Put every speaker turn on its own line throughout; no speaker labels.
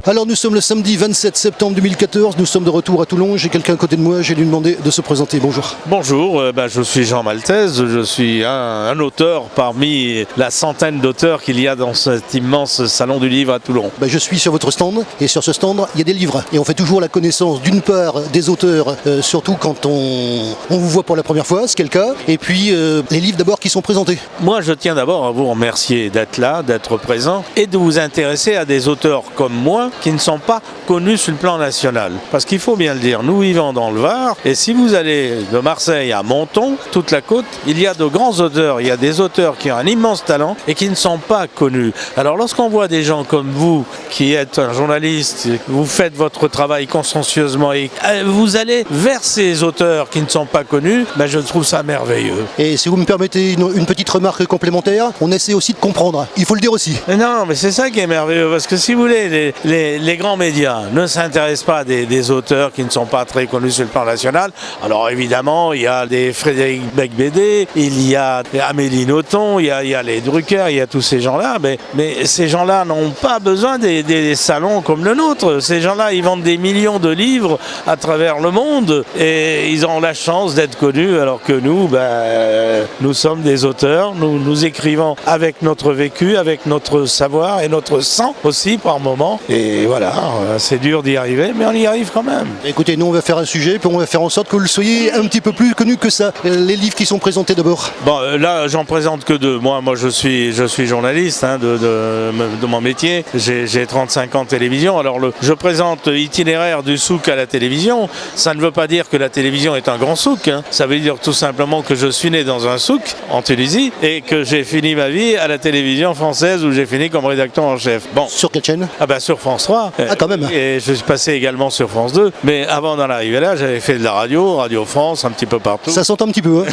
Alors nous sommes le samedi 27 septembre 2014, nous sommes de retour à Toulon, j'ai quelqu'un à côté de moi, j'ai lui demandé de se présenter, bonjour.
Bonjour, je suis Jean Maltese, je suis un auteur parmi la centaine d'auteurs qu'il y a dans cet immense salon du livre à Toulon.
Je suis sur votre stand et sur ce stand il y a des livres et on fait toujours la connaissance d'une part des auteurs, surtout quand on vous voit pour la première fois, ce qui est le cas, et puis les livres d'abord qui sont présentés.
Moi je tiens d'abord à vous remercier d'être là, d'être présent et de vous intéresser à des auteurs comme moi qui ne sont pas connus sur le plan national. Parce qu'il faut bien le dire, nous vivons dans le Var et si vous allez de Marseille à Menton, toute la côte, il y a de grands auteurs, il y a des auteurs qui ont un immense talent et qui ne sont pas connus. Alors lorsqu'on voit des gens comme vous qui êtes un journaliste, vous faites votre travail consciencieusement et vous allez vers ces auteurs qui ne sont pas connus, je trouve ça merveilleux.
Et si vous me permettez une petite remarque complémentaire, on essaie aussi de comprendre, il faut le dire aussi.
Non, mais c'est ça qui est merveilleux, parce que si vous voulez, les grands médias ne s'intéressent pas à des auteurs qui ne sont pas très connus sur le plan national. Alors évidemment, il y a des Frédéric Becbédé, il y a Amélie Nothomb, il y a les Drucker, il y a tous ces gens-là, mais ces gens-là n'ont pas besoin des salons comme le nôtre. Ces gens-là, ils vendent des millions de livres à travers le monde et ils ont la chance d'être connus, alors que nous, nous sommes des auteurs, nous écrivons avec notre vécu, avec notre savoir et notre sang aussi par moment. Et voilà, c'est dur d'y arriver, mais on y arrive quand même.
Écoutez, nous on va faire un sujet, puis on va faire en sorte que vous soyez un petit peu plus connu que ça. Les livres qui sont présentés d'abord.
Là, j'en présente que deux. Moi, je suis journaliste de mon métier. J'ai 35 ans de télévision. Alors, je présente Itinéraire du souk à la télévision. Ça ne veut pas dire que la télévision est un grand souk. Ça veut dire tout simplement que je suis né dans un souk en Tunisie et que j'ai fini ma vie à la télévision française où j'ai fini comme rédacteur en chef.
Sur quelle chaîne?
Sur France 3.
Quand même.
Et je suis passé également sur France 2. Mais avant d'en arriver là, j'avais fait de la Radio France, un petit peu partout.
Ça s'entend un petit peu,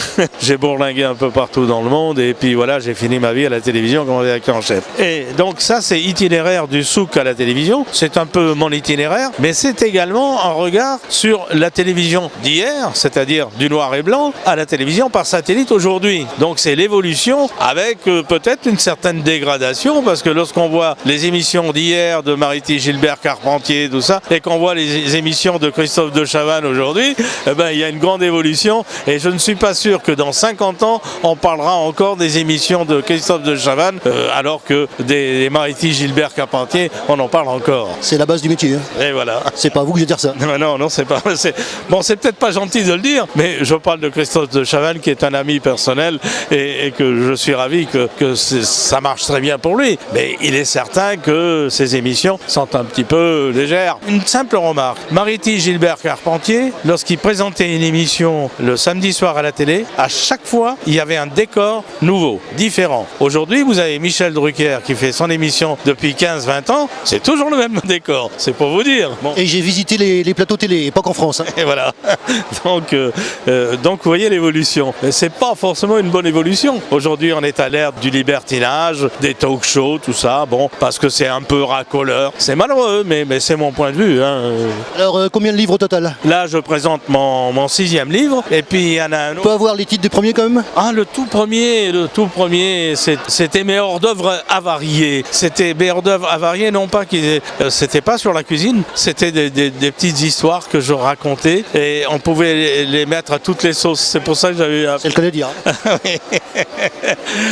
J'ai bourlingué un peu partout dans le monde et puis voilà, j'ai fini ma vie à la télévision comme rédacteur en chef. Et donc ça, c'est Itinéraire du souk à la télévision. C'est un peu mon itinéraire, mais c'est également un regard sur la télévision d'hier, c'est-à-dire du noir et blanc, à la télévision par satellite aujourd'hui. Donc c'est l'évolution avec peut-être une certaine dégradation, parce que lorsqu'on voit les émissions d'hier de Mariti, Gilbert, Carpentier, tout ça, et qu'on voit les émissions de Christophe de Chavannes aujourd'hui, il y a une grande évolution et je ne suis pas sûr que dans 50 ans, on parlera encore des émissions de Christophe de Chavannes, alors que des Mariti, Gilbert, Carpentier, on en parle encore.
C'est la base du métier.
Et voilà.
C'est pas vous que je vais dire ça.
Non, c'est pas. C'est peut-être pas gentil de le dire, mais je parle de Christophe de Chavannes qui est un ami personnel et que je suis ravi que ça marche très bien pour lui. Mais il est certain que ces émissions sont un petit peu légères. Une simple remarque. Mariti, Gilbert, Carpentier, lorsqu'il présentait une émission le samedi soir à la télé, à chaque fois, il y avait un décor nouveau, différent. Aujourd'hui, vous avez Michel Drucker qui fait son émission depuis 15-20 ans, c'est toujours le même décor, c'est pour vous dire. Bon.
Et j'ai visité les plateaux télé, pas qu'en France.
Et voilà. Donc vous voyez l'évolution. Mais c'est pas forcément une bonne évolution. Aujourd'hui, on est à l'ère du libertinage, des talk shows, tout ça, parce que c'est un peu racoleur. C'est malheureux, mais c'est mon point de vue.
Alors, combien de livres au total?
Là, je présente mon 6e livre, et puis il y en a un autre.
On peut avoir les titres des premiers quand même?
Le tout premier, c'était mes hors-d'œuvre avariés. C'était mes hors-d'œuvre avariés, non pas c'était pas sur la cuisine, c'était des petites histoires que je racontais, et on pouvait les mettre à toutes les sauces. C'est pour ça que j'avais...
C'est le cas de dire.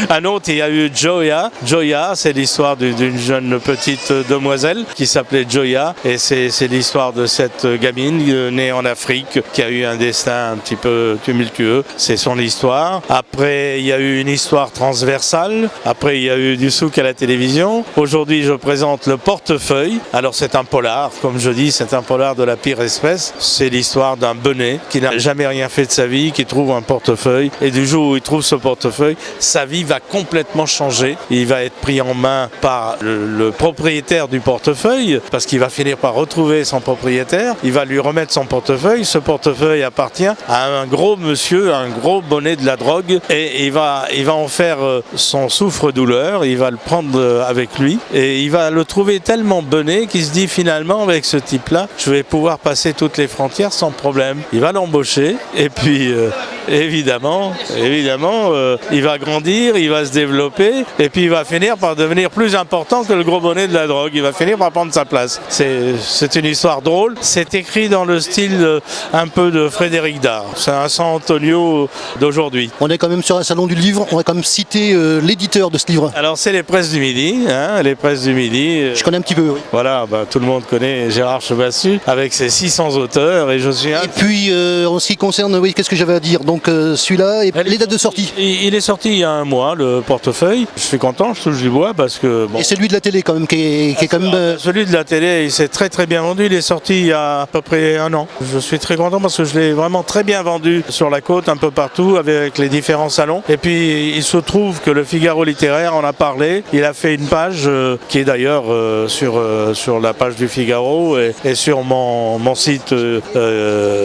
Un autre, il y a eu Joya. Joya, c'est l'histoire d'une jeune petite demoiselle qui s'appelait Joya, et c'est l'histoire de cette gamine née en Afrique qui a eu un destin un petit peu tumultueux. C'est son histoire. Après, il y a eu une histoire transversale. Après, il y a eu du souk à la télévision. Aujourd'hui, je présente Le Portefeuille. Alors, c'est un polar, comme je dis, c'est un polar de la pire espèce. C'est l'histoire d'un benet qui n'a jamais rien fait de sa vie, qui trouve un portefeuille. Et du jour où il trouve ce portefeuille, sa vie va complètement changer. Il va être pris en main par le propriétaire du portefeuille, parce qu'il va finir par retrouver son propriétaire. Il va lui remettre son portefeuille. Ce portefeuille appartient à un gros monsieur, un gros bonnet de la drogue, et il va en faire son souffre-douleur. Il va le prendre avec lui et il va le trouver tellement bené qu'il se dit finalement, avec ce type-là, je vais pouvoir passer toutes les frontières sans problème. Il va l'embaucher et puis évidemment, il va grandir, il va se développer, et puis il va finir par devenir plus important que le gros bonnet de la drogue. Il va finir par prendre sa place. C'est une histoire drôle. C'est écrit dans le style un peu de Frédéric Dard. C'est un San Antonio d'aujourd'hui.
On est quand même sur un salon du livre, on va quand même citer l'éditeur de ce livre.
Alors c'est les Presses du Midi, les Presses du Midi.
Je connais un petit peu, oui.
Voilà, tout le monde connaît Gérard Chevassus avec ses 600 auteurs, et je suis un...
Et puis en ce qui concerne, oui, qu'est-ce que j'avais à dire? Donc celui-là, et les dates de sortie.
Il est sorti il y a un mois, le portefeuille. Je suis content, je touche du bois parce que... Bon,
et celui de la télé quand même, qui est quand même...
Celui de la télé, il s'est très très bien vendu. Il est sorti il y a à peu près un an. Je suis très content parce que je l'ai vraiment très bien vendu sur la côte, un peu partout, avec les différents salons. Et puis il se trouve que le Figaro littéraire en a parlé. Il a fait une page qui est d'ailleurs sur la page du Figaro et sur mon site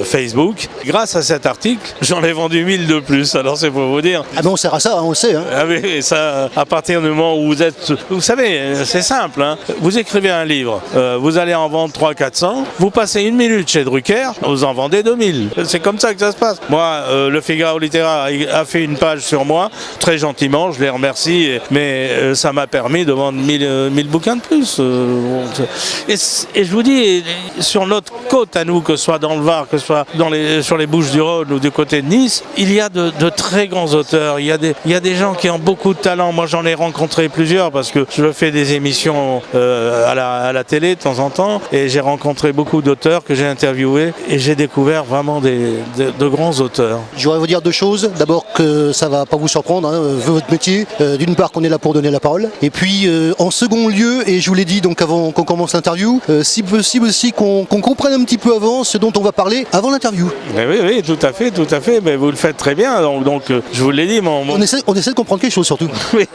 Facebook. Grâce à cet article, j'en ai vendu 1000 de plus. Alors c'est pour vous dire.
Ah ben on sert à ça, on le sait. Hein.
Ah oui, et ça, à partir du moment où vous êtes... Vous savez, c'est simple. Hein. Vous écrivez un livre, vous allez en vendre 300-400, vous passez 1 minute chez Drucker, vous en vendez 2000. C'est comme ça que ça se passe. Moi, le Figaro littéraire a fait une page sur moi, très gentiment, je les remercie, mais ça m'a permis de vendre 1000 bouquins de plus. Et je vous dis, sur notre côte à nous, que ce soit dans le Var, que ce soit sur les Bouches-du-Rhône ou du côté de Nice, il y a de très grands auteurs. Il y a des gens qui ont beaucoup de talent. Moi, j'en ai rencontré plusieurs parce que je fais des émissions à la télé de temps en temps, et j'ai rencontré beaucoup d'auteurs que j'ai interviewés, et j'ai découvert vraiment de grands auteurs.
Je voudrais vous dire deux choses. D'abord que ça va pas vous surprendre, hein, votre métier. D'une part qu'on est là pour donner la parole, et puis en second lieu, et je vous l'ai dit donc avant qu'on commence l'interview, si possible aussi qu'on comprenne un petit peu avant ce dont on va parler avant l'interview.
Oui, tout à fait, mais vous le faites très bien, donc je vous l'ai dit.
On essaie de comprendre quelque chose surtout.
Oui,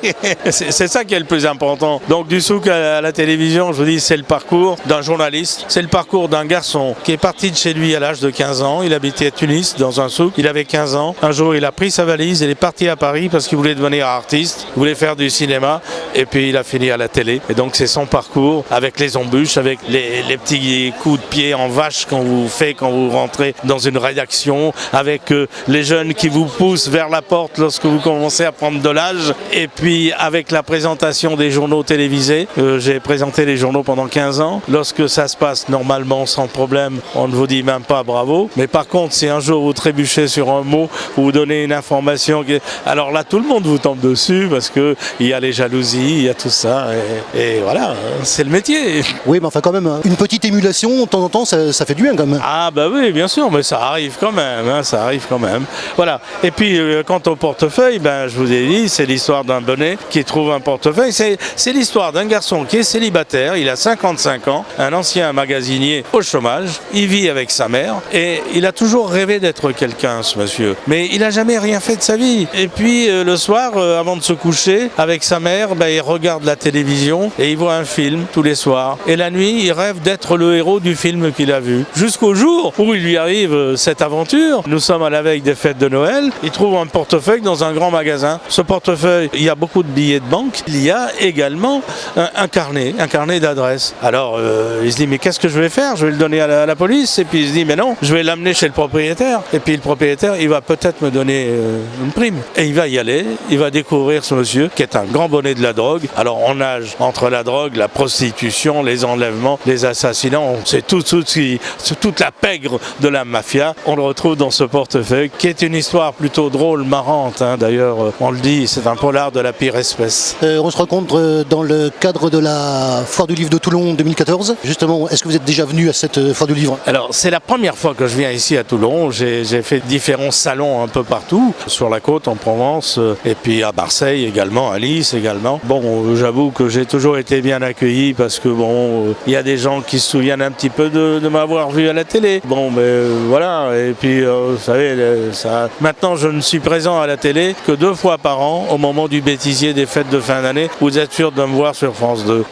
c'est ça qui est le plus important. Donc du souk à la télévision, je vous dis, c'est le parcours d'un journaliste, c'est le parcours d'un garçon qui est parti de chez lui à l'âge de 15 ans, il habitait à Tunis dans un souk, il avait 15 ans, un jour il a pris sa valise, il est parti à Paris parce qu'il voulait devenir artiste, il voulait faire du cinéma, et puis il a fini à la télé. Et donc c'est son parcours, avec les embûches, avec les petits coups de pied en vache qu'on vous fait quand vous rentrez dans une rédaction, avec les jeunes qui vous poussent vers la porte lorsque vous commencez à prendre de l'âge, et puis avec la présentation des journaux télévisés. J'ai présenté les journaux pendant 15 ans. Lorsque ça se passe normalement sans problème, on ne vous dit même pas bravo. Mais par contre, si un jour vous trébuchez sur un mot ou vous donnez une information, alors là tout le monde vous tombe dessus parce que il y a les jalousies, il y a tout ça, et voilà, c'est le métier.
Oui, mais enfin quand même, une petite émulation, de temps en temps, ça fait du bien quand même.
Ah bah oui, bien sûr, mais ça arrive quand même, ça arrive quand même. Voilà. Et puis quant au portefeuille, je vous ai dit, c'est l'histoire d'un bonnet qui trouve un portefeuille. C'est l'histoire d'un garçon qui est célibataire, il a 55 ans, un ancien magasinier au chômage, il vit avec sa mère, et il a toujours rêvé d'être quelqu'un, ce monsieur. Mais il n'a jamais rien fait de sa vie. Et puis le soir, avant de se coucher, avec sa mère, il regarde la télévision et il voit un film tous les soirs. Et la nuit, il rêve d'être le héros du film qu'il a vu. Jusqu'au jour où il lui arrive cette aventure. Nous sommes à la veille des fêtes de Noël. Il trouve un portefeuille dans un grand magasin. Ce portefeuille, il y a beaucoup de billets de banque. Il y a également un carnet d'adresses. Alors, il se dit, mais qu'est-ce que je vais faire? Je vais le donner à la police. Et puis il se dit, mais non, je vais l'amener chez le propriétaire. Et puis le propriétaire, il va peut-être me donner une prime. Et il va y aller, il va découvrir ce monsieur qui est un grand bonnet de la drogue. Alors on nage entre la drogue, la prostitution, les enlèvements, les assassinats, c'est toute la pègre de la mafia. On le retrouve dans ce portefeuille qui est une histoire plutôt drôle, marrante. D'ailleurs, on le dit, c'est un polar de la pire espèce.
On se rencontre dans le cadre de la Foire du Livre de Toulon 2014. Justement, est-ce que vous êtes déjà venu à cette Foire du Livre?
Alors, c'est la première fois que je viens ici à Toulon. J'ai fait différents salons un peu partout, sur la côte, en Provence, et puis à Marseille également, à Nice également. Bon, j'avoue que j'ai toujours été bien accueilli parce que il y a des gens qui se souviennent un petit peu de m'avoir vu à la télé. Bon, mais voilà, et puis vous savez, maintenant je ne suis présent à la télé que 2 fois par an, au moment du bêtisier des fêtes de fin d'année. Vous êtes sûr de me voir sur France 2.